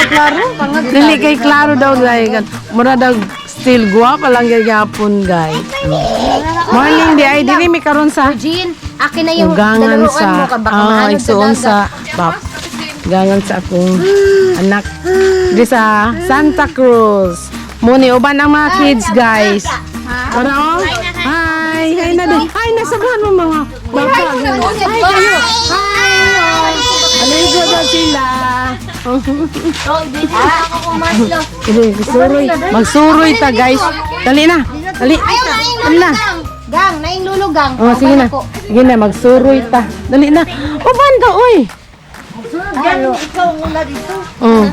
klaro. Dili kay klaro daw guys. Mura daw still guwapa lang gyapon guys. Morning di ay dili mi karon sa Jean, akin na yung gangan dalaruan sa mo ka baka maano igsuon sa pap. Gangan sa akong anak di sa Santa Cruz. Muni uban ang mga kids guys. Para oh. Hi na din. Hi nasabahan mo mga bata. Hi kayo. Hi. Aligo daw sila. Magsuroy ta guys. Dali na. Dali. Dali na. Gang, naing lulugang. Oh, sige na. Sige na, magsuroy ta. Dali na. O, banda, oy. Ikaw muna dito. Oh.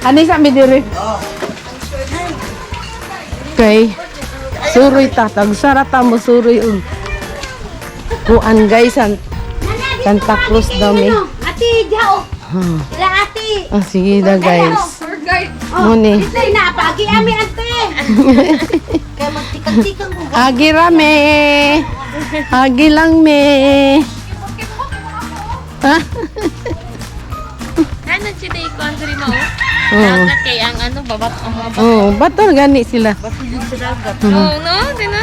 Ano yung sabi diri? Okay. Suroy ta. Tagsarata mo suroy. Kuan guys. Santa Cruz daw may. Ate, jao. Ila ate. Oh, sige na guys. Muni. Ito na, pagi ami ate. Kaya magtikang-tikang ko. Agi rame. Agi lang me. Ha? Ano siya ko ang diri mo? Oo. Dagat kay ang ano babat ang mga Oh, bato gani sila. Oh, no, dina.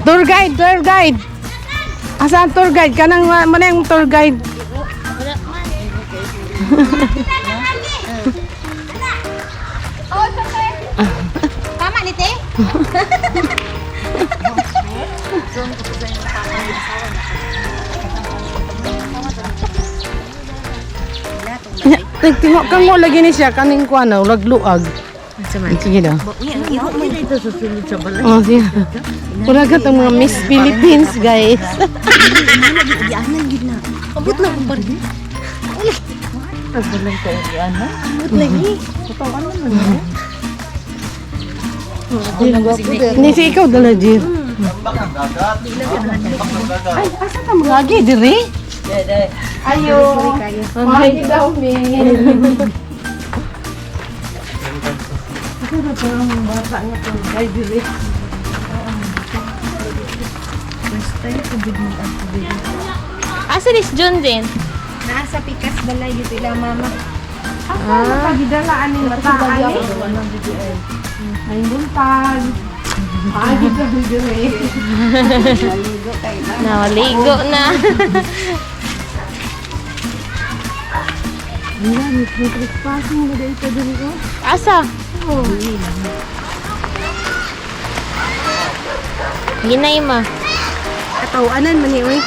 Tour guide. Asan tour guide? Kanang mana yung tour guide? Tama ni te? Tingok kang mo lagi ni siya kaning kuan na lagluag. Sige daw. Oh, sige. Wala ka itong mga Miss Philippines, guys. Abot na ko pa rin. Hindi si ikaw dala, Jir. Ay, asa ka mga agi, diri? Ayo. Mahal daw, Min. Ito na parang mga bata nga po. Ay, diri. Asa ni John din? Nasa pikas balay dito ila mama. Asa pagidalaan ni bataan eh? Ay, buntag. Agi ka, diri. Nawaligo na. Ayan, may trespassing na dahil ka diri ko. Asa? Ginay ma. Katawanan man eh, oy.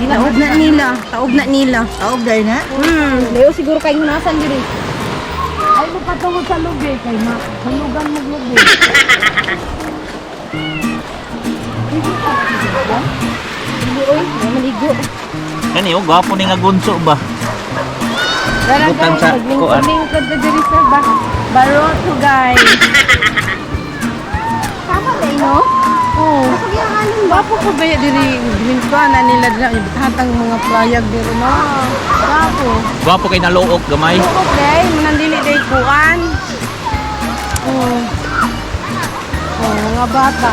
Taob na nila. Taob dahil na? Leo siguro kayo nasan diri. Ay, magpatungod sa lubi. Kay mahalugan mo lubi. Maligo. Kani oh, gwapo ni nga gunso ba? Dara Butang guys, sa kuan. maglingkod na diri sa Baroto guys. Tama ba ino? Oh. Wapo ko ba diri gintuan na nila dira hatang mga playag diri no. Wapo. Gwapo kay naluok gamay. Okay, manandili day kuan. Oh. Oh, mga bata.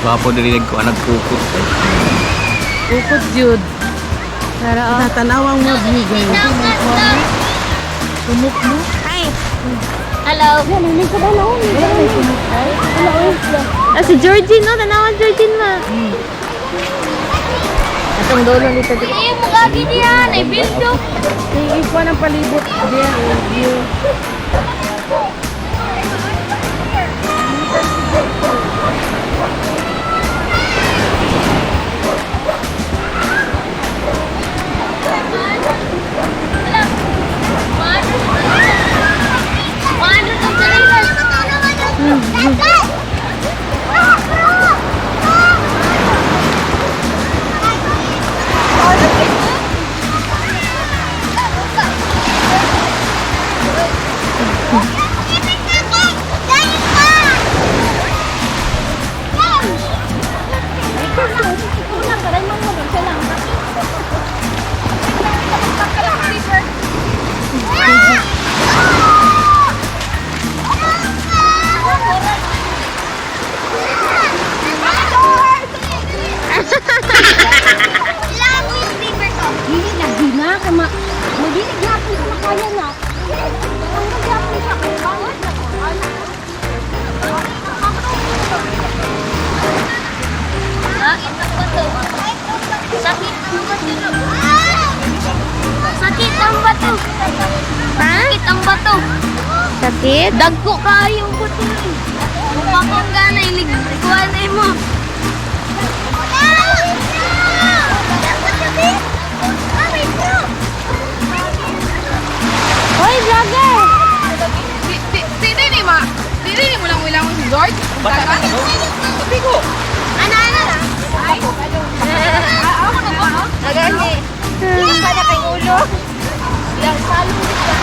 Gwapo diri ko nagkukot. Ukot jud. Tara, tatanawang mo bigay. Tumok mo. Hi. Hello. Yan, hindi ko ba naon? Si Georgine, no? Tanawan Georgine ma. Atong dulo nito dito. Eh, magagi diyan. Ay, bildo. Tingin ko ng palibot. Diyan, view. Sakit? Dagko kayo ko to. Mupakong gana iligkuan mo. Hoy, vlogger! Dili mo lang wilang si George. Basta ka no? Bigo. Ano? Ay. Ako na ba? Agani. Basta na kay ulo. Yang salong dito.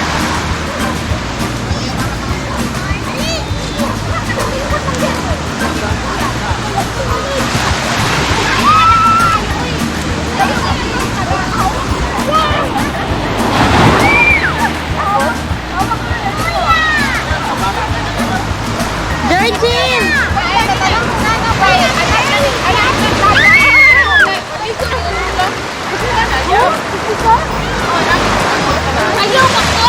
Georgine! Ayaw ka ko!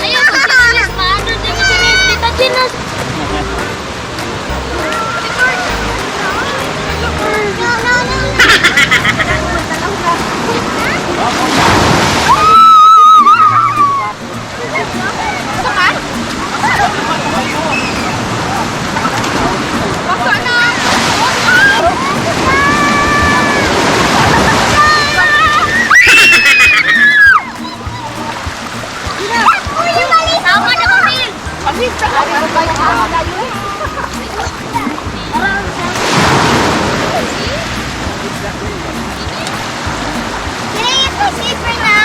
Ayaw ko sinis! Maano din mo sinis! Dito sinis! Tama na kami! Yay! Ito safer na!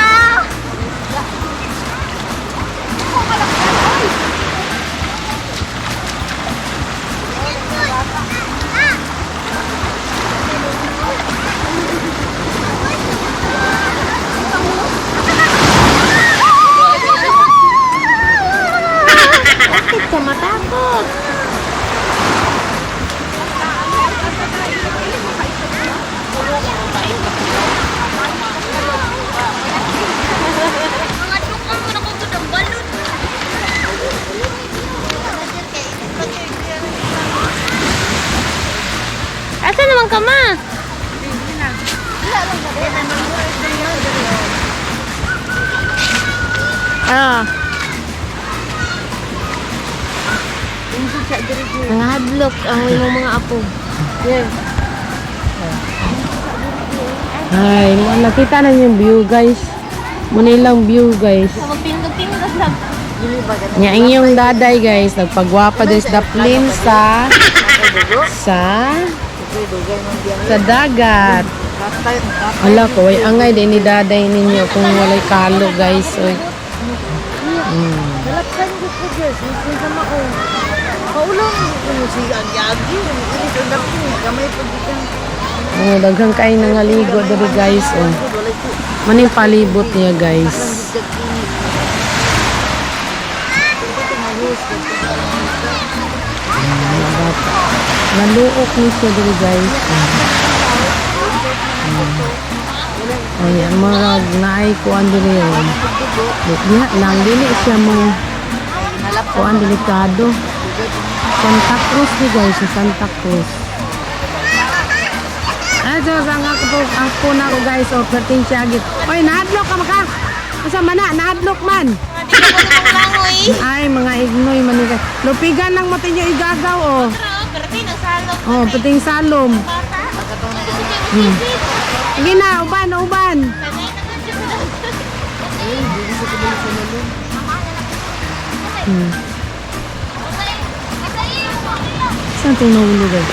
Bakit ka matakot? Mga tukang mo na kung ng balon. Asa naman ka, ma? Ah. Mga hadlok ang imong mga apo. Ay, nakita na yung view guys. Muna lang view guys. Magpindog-pindog lang. Nya inyong daday guys, nagpagwapa din sa daplin sa dagat. Ala ko, ay angay din ni daday ninyo kung walay kalo guys. Oy. Dalapsan ko po, Jess. Gusto sama ko. Paulang ko si Agyagi. Ini ko dapin. Gamay po dito. Oh, daghang kain nangaligo diri guys. Oh. Maning palibot niya guys. Mga bata. Naluok ni siya diri guys. Ay, ang mga naay kuan diri yun. Diya, lang dili siya mga kuan delikado. Santa Cruz ni guys, sa Santa Cruz. Ay, so, saan ako na ko guys, o, perting siya agit. Oy, nahadlok ka maka. Asa man na, nahadlok man. Ay, mga ignoy man ni guys. Lupigan lang mati niyo igagaw, o. Oh, perting salom. Sige na, uban. Saan ito nahulog guys?